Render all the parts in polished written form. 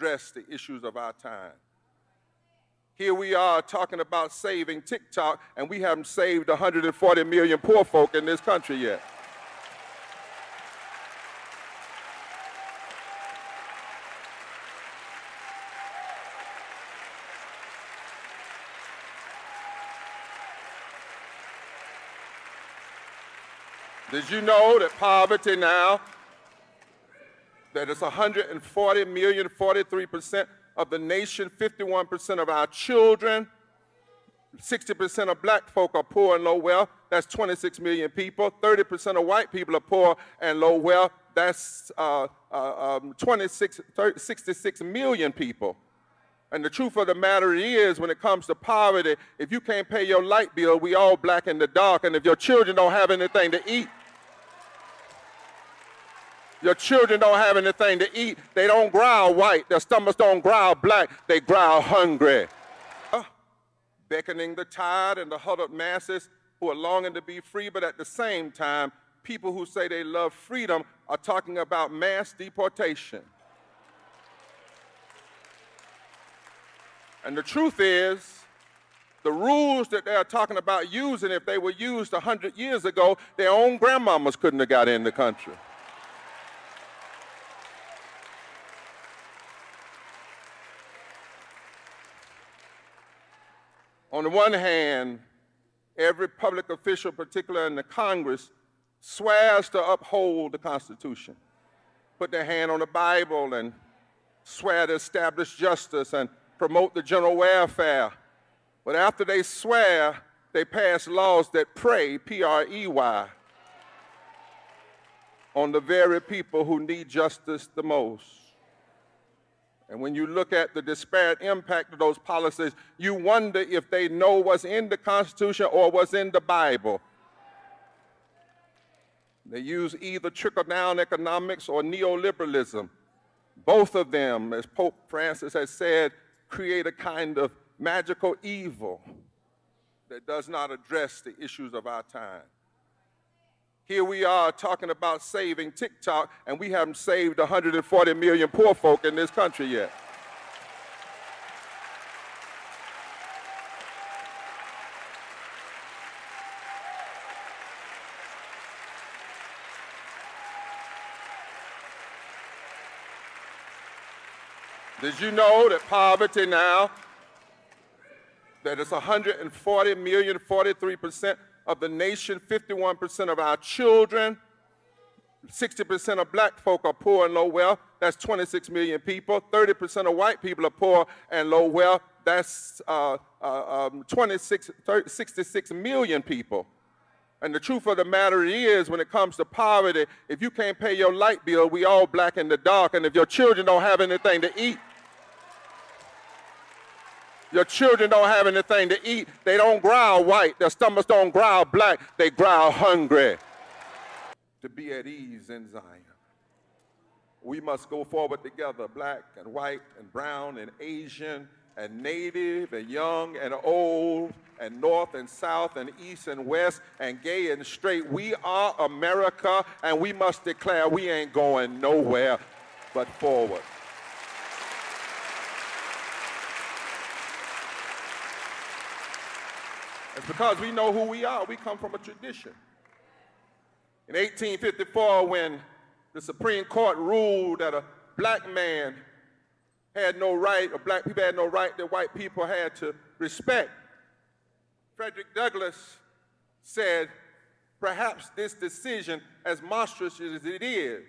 address the issues of our time. Here we are talking about saving TikTok, and we haven't saved 140 million poor folk in this country yet. Did you know that poverty now, that it's 140 million, 43% of the nation, 51% of our children, 60% of black folk are poor and low wealth. That's 26 million people. 30% of white people are poor and low wealth. That's 66 million people. And the truth of the matter is, when it comes to poverty, if you can't pay your light bill, we all black in the dark. And if your children don't have anything to eat, they don't growl white, their stomachs don't growl black, they growl hungry. Beckoning the tired and the huddled masses who are longing to be free, but at the same time, people who say they love freedom are talking about mass deportation. And the truth is, the rules that they are talking about using, if they were used 100 years ago, their own grandmamas couldn't have got in the country. On the one hand, every public official, particularly in the Congress, swears to uphold the Constitution, put their hand on the Bible and swear to establish justice and promote the general welfare. But after they swear, they pass laws that prey, P-R-E-Y, on the very people who need justice the most. And when you look at the disparate impact of those policies, you wonder if they know what's in the Constitution or what's in the Bible. They use either trickle-down economics or neoliberalism. Both of them, as Pope Francis has said, create a kind of magical evil that does not address the issues of our time. Here we are talking about saving TikTok, and we haven't saved 140 million poor folk in this country yet. Did you know that poverty now, that it's 140 million, 43% of the nation, 51% of our children, 60% of black folk are poor and low wealth. That's 26 million people. 30% of white people are poor and low wealth. That's 66 million people. And the truth of the matter is, when it comes to poverty, if you can't pay your light bill, we all black in the dark. And if your children don't have anything to eat, they don't growl white, their stomachs don't growl black, they growl hungry. To be at ease in Zion, we must go forward together, black and white and brown and Asian and native and young and old and north and south and east and west and gay and straight. We are America, and we must declare we ain't going nowhere but forward. It's because we know who we are. We come from a tradition. In 1854, when the Supreme Court ruled that a black man had no right, or black people had no right that white people had to respect, Frederick Douglass said, perhaps this decision, as monstrous as it is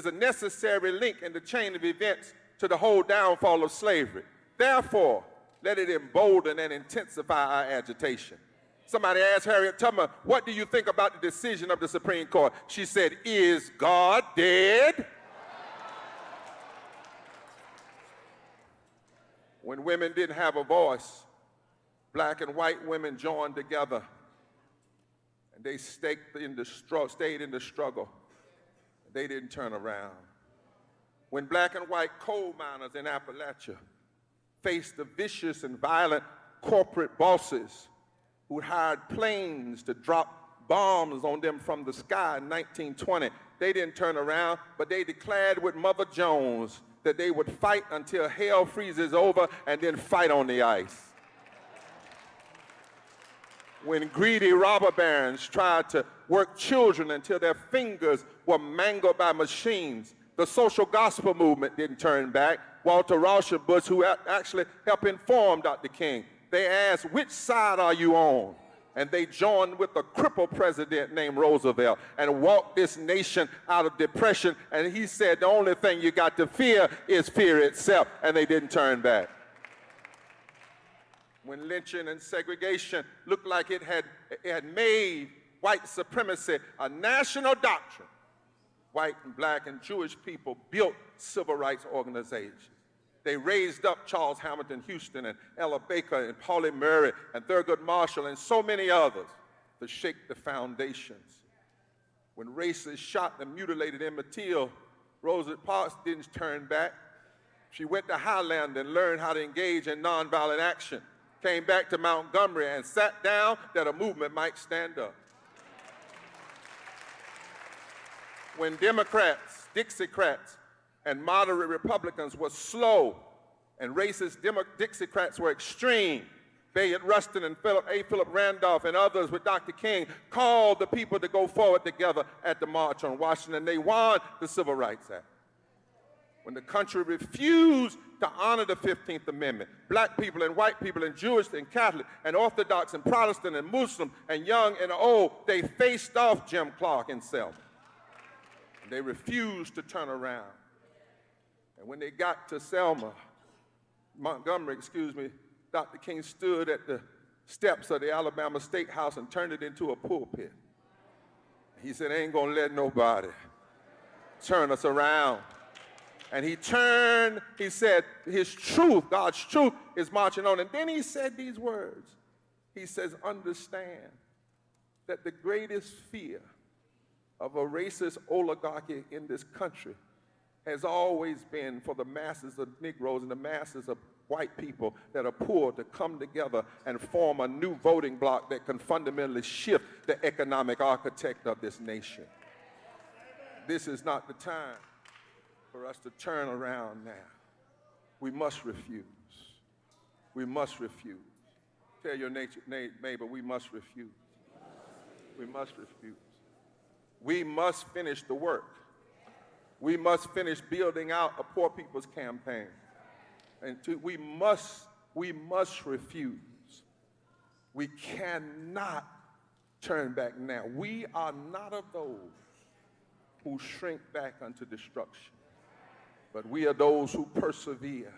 a necessary link in the chain of events to the whole downfall of slavery. Therefore, let it embolden and intensify our agitation. Somebody asked Harriet Tubman, what do you think about the decision of the Supreme Court? She said, is God dead? When women didn't have a voice, black and white women joined together, and they stayed in the struggle. They didn't turn around. When black and white coal miners in Appalachia faced the vicious and violent corporate bosses who hired planes to drop bombs on them from the sky in 1920, They didn't turn around, but they declared with Mother Jones that they would fight until hell freezes over and then fight on the ice. When greedy robber barons tried to work children until their fingers were mangled by machines, the social gospel movement didn't turn back. Walter Rauschenbusch, who actually helped inform Dr. King, they asked, which side are you on? And they joined with a crippled president named Roosevelt and walked this nation out of depression. And he said, the only thing you got to fear is fear itself. And they didn't turn back. When lynching and segregation looked like it had made white supremacy a national doctrine, white and black and Jewish people built civil rights organizations. They raised up Charles Hamilton Houston and Ella Baker and Pauli Murray and Thurgood Marshall and so many others to shake the foundations. When racists shot and mutilated Emmett Till, Rosa Parks didn't turn back. She went to Highland and learned how to engage in nonviolent action, came back to Montgomery and sat down that a movement might stand up. When Democrats, Dixiecrats, and moderate Republicans were slow and racist Dixiecrats were extreme, Bayard Rustin and Philip Randolph and others with Dr. King called the people to go forward together at the March on Washington. They won the Civil Rights Act. When the country refused to honor the 15th Amendment, black people and white people and Jewish and Catholic and Orthodox and Protestant and Muslim and young and old, they faced off Jim Clark in Selma. And they refused to turn around. And when they got to Montgomery, Dr. King stood at the steps of the Alabama State House and turned it into a pulpit. He said, I ain't gonna let nobody turn us around. And he turned, he said, his truth, God's truth is marching on. And then he said these words. He says, understand that the greatest fear of a racist oligarchy in this country has always been for the masses of Negroes and the masses of white people that are poor to come together and form a new voting bloc that can fundamentally shift the economic architect of this nation. This is not the time for us to turn around now. We must refuse. We must refuse. Tell your neighbor, we must refuse. We must refuse. We must finish the work. We must finish building out a poor people's campaign. And we must refuse. We cannot turn back now. We are not of those who shrink back unto destruction, but we are those who persevere